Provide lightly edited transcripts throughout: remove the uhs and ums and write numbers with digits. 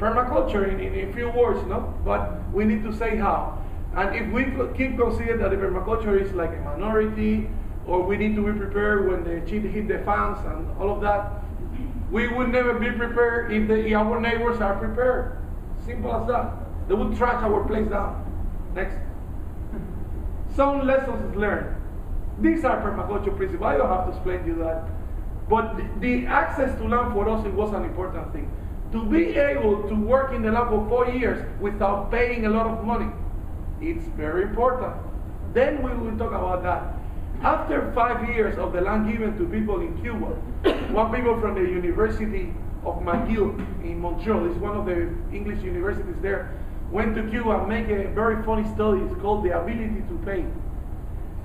permaculture in a few words, no? But we need to say how. And if we keep considering that the permaculture is like a minority, or we need to be prepared when the shit hit the fans and all of that, we would never be prepared if our neighbors are prepared. Simple as that. They would trash our place down. Next. Some lessons learned. These are permaculture principles. I don't have to explain to you that. But the access to land for us, it was an important thing. To be able to work in the land for 4 years without paying a lot of money, it's very important. Then we will talk about that. After 5 years of the land given to people in Cuba, one people from the University of McGill in Montreal, it's one of the English universities there, went to Cuba and made a very funny study. It's called The Ability to Pay.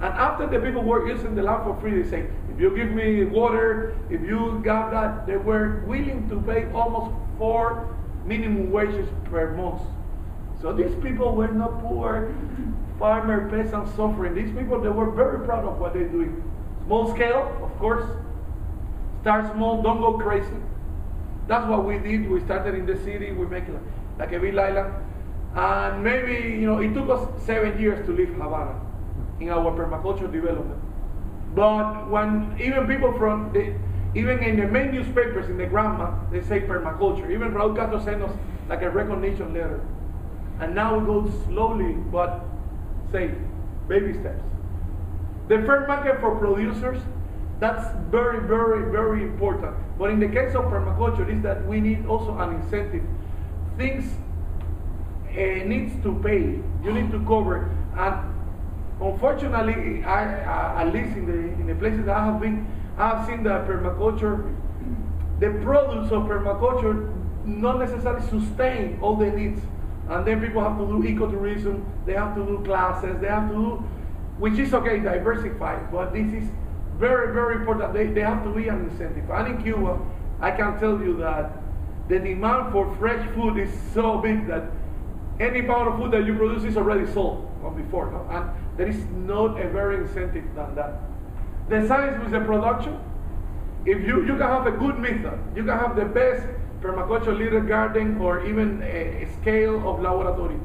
And after the people were using the land for free, they say, if you give me water, if you got that, they were willing to pay almost 4 minimum wages per month. So these people were not poor farmer, peasants suffering. These people, they were very proud of what they're doing. Small scale, of course. Start small, don't go crazy. That's what we did. We started in the city, we make it like a big island. And maybe, it took us 7 years to leave Havana in our permaculture development. But when even people from even in the main newspapers in the grandma, they say permaculture. Even Raul Castro sent us like a recognition letter. And now we go slowly, but safe, baby steps. The fair market for producers, that's very, very, very important. But in the case of permaculture, is that we need also an incentive. Things needs to pay. You need to cover. And unfortunately, at least in the places that I have been, I have seen that permaculture, the products of permaculture not necessarily sustain all the needs. And then people have to do ecotourism, they have to do classes, they have to do, which is okay, diversified, but this is very, very important. They have to be an incentive. And in Cuba, I can tell you that the demand for fresh food is so big that any pound of food that you produce is already sold from before. No? And there is not a very incentive than that. The science with the production, if you can have a good method, you can have the best permaculture little garden or even a scale of laboratory.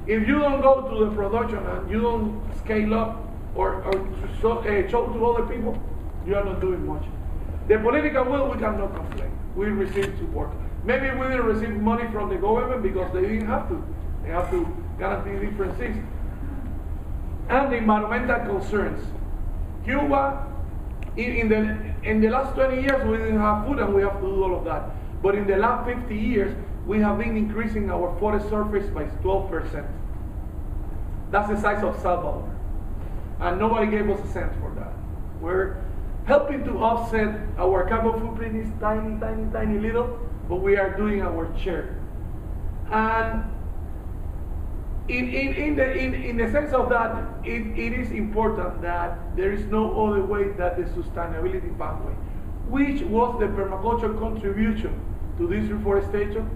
If you don't go to the production and you don't scale up or show to other people, you are not doing much. The political will, we cannot complain. We receive support. Maybe we didn't receive money from the government because they didn't have to. They have to guarantee different things. And the environmental concerns. Cuba, in the last 20 years, we didn't have food and we have to do all of that. But in the last 50 years, we have been increasing our forest surface by 12%. That's the size of Salvador. And nobody gave us a cent for that. We're helping to offset our carbon footprint is tiny, tiny, tiny little, but we are doing our share. And in the sense of that, it is important that there is no other way than the sustainability pathway, which was the permaculture contribution to this reforestation.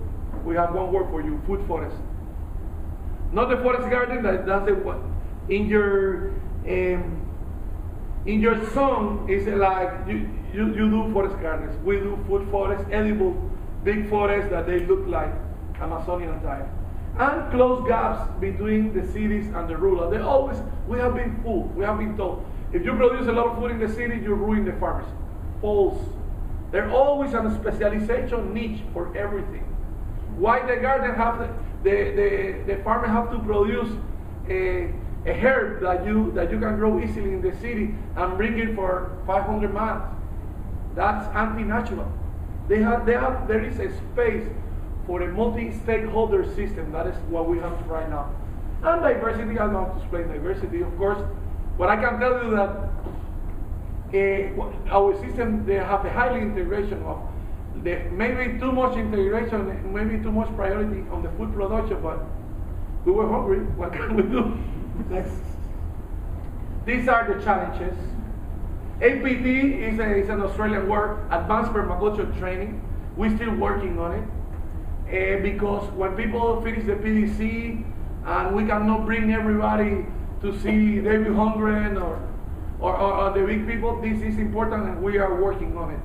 We have one word for you: food forest. Not the forest garden. That's the one in your song. Is like you do forest gardens. We do food forest, edible big forests that they look like Amazonian type, and close gaps between the cities and the rural. We have been fooled. We have been told if you produce a lot of food in the city, you ruin the farmers. False. There's always a specialization niche for everything. Why the garden have the farmer have to produce a herb that you can grow easily in the city and bring it for 500 miles? That's anti-natural. There is a space for a multi-stakeholder system. That is what we have right now. And diversity, I don't have to explain diversity, of course, but I can tell you that our system, they have a highly integration of maybe too much integration, maybe too much priority on the food production, but we were hungry. What can we do? Next. These are the challenges. APT is an Australian word, Advanced Permaculture Training. We're still working on it because when people finish the PDC and we cannot bring everybody to see David Holmgren or the big people, this is important and we are working on it.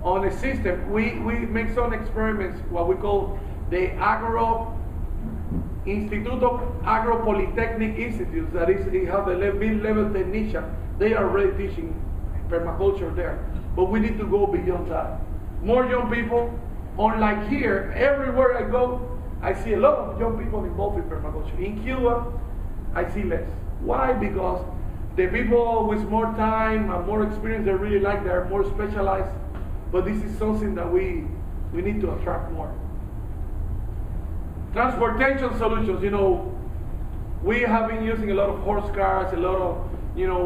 On the system, we make some experiments, what we call the Instituto Agro Polytechnic Institute, that is, they have the mid-level technician. They are already teaching permaculture there. But we need to go beyond that. More young people, unlike here, everywhere I go, I see a lot of young people involved in permaculture. In Cuba, I see less. Why? Because the people with more time and more experience, they really like, they're more specialized. But this is something that we need to attract more. Transportation solutions, we have been using a lot of horse cars, a lot of,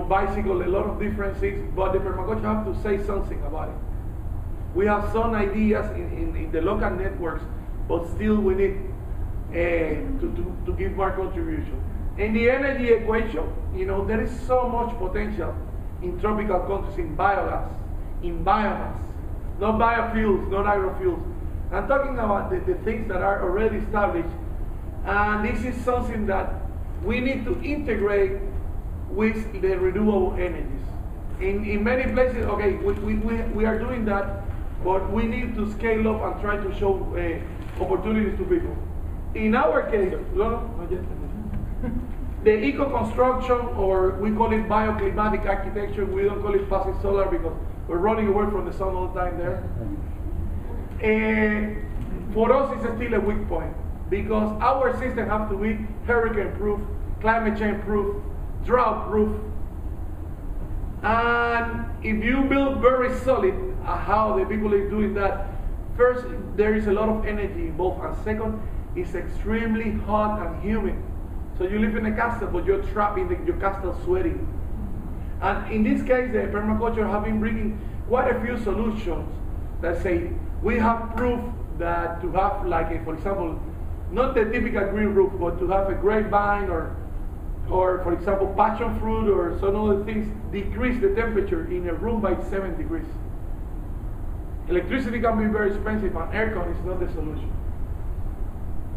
bicycles, a lot of different things, but the permaculture have to say something about it. We have some ideas in the local networks, but still we need to give more contribution. In the energy equation, there is so much potential in tropical countries in biogas, in biomass, not biofuels, not agrofuels. I'm talking about the things that are already established, and this is something that we need to integrate with the renewable energies. In many places, okay, we are doing that, but we need to scale up and try to show opportunities to people. In our case, the eco-construction, or we call it bioclimatic architecture, we don't call it passive solar because we're running away from the sun all the time there. For us, it's still a weak point because our system has to be hurricane-proof, climate change-proof, drought-proof. And if you build very solid, how the people are doing that, first, there is a lot of energy involved, and second, it's extremely hot and humid. So you live in a castle, but you're trapped in your castle sweating. And in this case, the permaculture have been bringing quite a few solutions that say, we have proof that to have, like, for example, not the typical green roof, but to have a grapevine or for example, passion fruit or some other things, decrease the temperature in a room by 7 degrees. Electricity can be very expensive, and aircon is not the solution.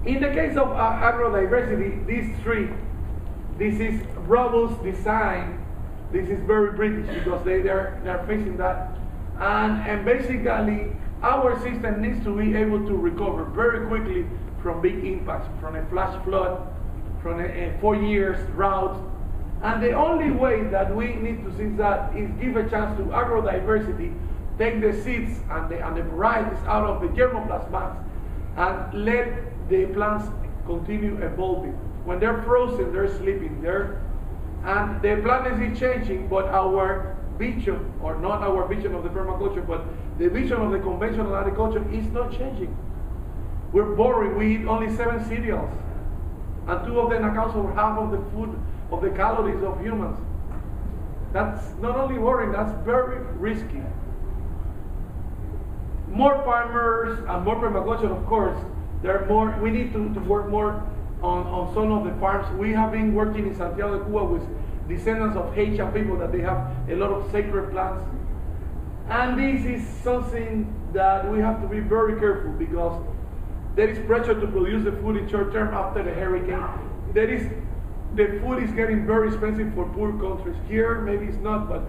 In the case of agrodiversity, these three, this is robust design, this is very British because they're facing that, and basically our system needs to be able to recover very quickly from big impacts, from a flash flood, from a 4 years drought. And the only way that we need to see that is give a chance to agrodiversity, take the seeds and the varieties out of the germoplasms and let the plants continue evolving. When they're frozen, they're sleeping there. And the planet is changing, but our vision, or not our vision of the permaculture, but the vision of the conventional agriculture is not changing. We're boring. We eat only 7 cereals, and 2 of them account for half of the food, of the calories of humans. That's not only boring, that's very risky. More farmers and more permaculture, of course. We need to work more on some of the farms. We have been working in Santiago de Cuba with descendants of Haitian people that they have a lot of sacred plants. And this is something that we have to be very careful because there is pressure to produce the food in short term after the hurricane. The food is getting very expensive for poor countries. Here, maybe it's not, but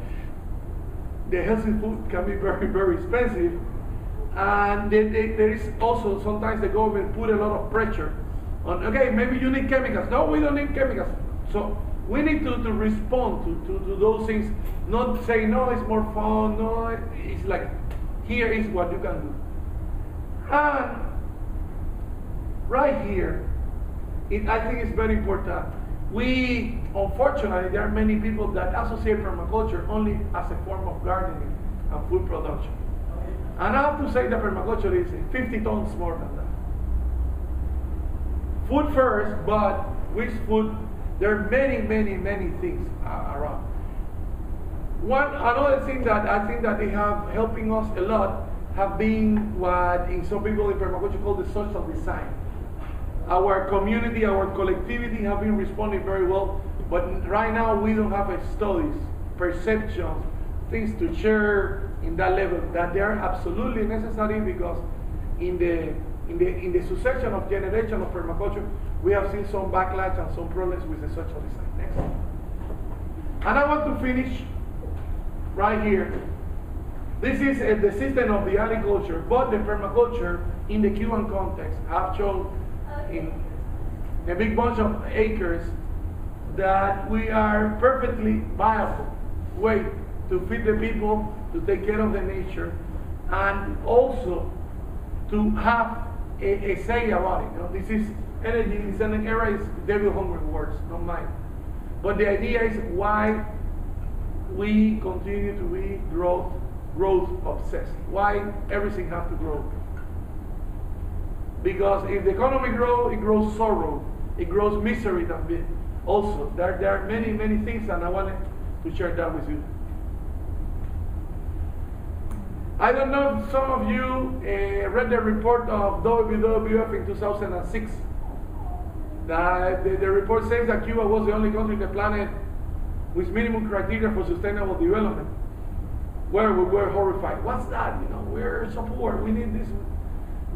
the healthy food can be very, very expensive. And there is also sometimes the government put a lot of pressure on, okay, maybe you need chemicals. No, we don't need chemicals. So we need to respond to those things, not say, no, it's more fun, no, it's like, here is what you can do. And right here, I think it's very important. Unfortunately, there are many people that associate permaculture only as a form of gardening and food production. And I have to say that permaculture is 50 tons more than that. Food first, but with food, there are many, many, many things around. Another thing that I think that they have helping us a lot have been what in some people in permaculture call the social design. Our community, our collectivity have been responding very well, but right now we don't have studies, perceptions, things to share in that level that they are absolutely necessary because in the succession of generation of permaculture, we have seen some backlash and some problems with the social design. Next. And I want to finish right here. This is the system of the agriculture, but the permaculture in the Cuban context have shown in a big bunch of acres that we are perfectly viable way to feed the people, to take care of the nature, and also to have a say about it. You know, this is energy, this era is devil hungry words, not mine. But the idea is why we continue to be growth obsessed. Why everything has to grow. Because if the economy grows, it grows sorrow, it grows misery también. Also, there are many, many things, and I wanted to share that with you. I don't know if some of you read the report of WWF in 2006. The report says that Cuba was the only country on the planet with minimum criteria for sustainable development. Where we were horrified. What's that? You know, we're so poor. We need this.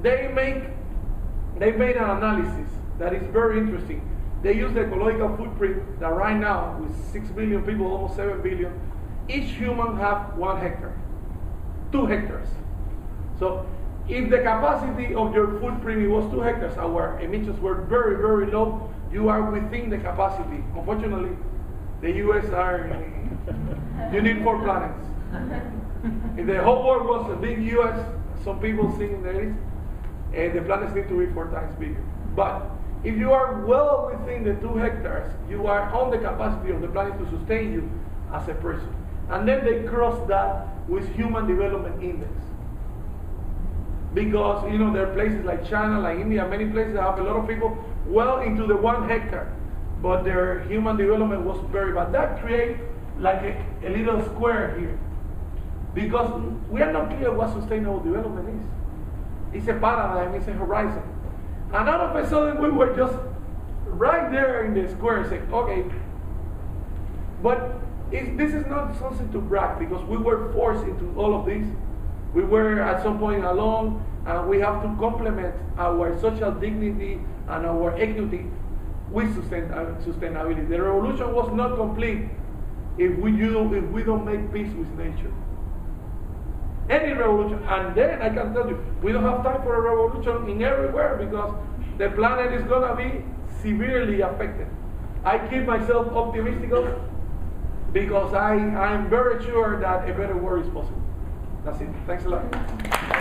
They made an analysis that is very interesting. They use the ecological footprint that right now, with 6 billion people, almost 7 billion, each human have 1 hectare, 2 hectares. So if the capacity of your footprint was 2 hectares, our emissions were very, very low, you are within the capacity. Unfortunately, the US you need 4 planets. If the whole world was a big US, some people think there is, the planets need to be 4 times bigger. But if you are well within the 2 hectares, you are on the capacity of the planet to sustain you as a person. And then they cross that with Human Development Index. Because, you know, there are places like China, like India, many places that have a lot of people well into the 1 hectare, but their human development was very bad. That creates like a little square here. Because we are not clear what sustainable development is. It's a paradigm, it's a horizon. And all of a sudden we were just right there in the square saying, okay, but this is not something to brag, because we were forced into all of this. We were at some point alone, and we have to complement our social dignity and our equity with sustainability. The revolution was not complete if we don't make peace with nature. Any revolution, and then I can tell you, we don't have time for a revolution in everywhere, because the planet is going to be severely affected. I keep myself optimistic because I'm very sure that a better world is possible. That's it. Thanks a lot.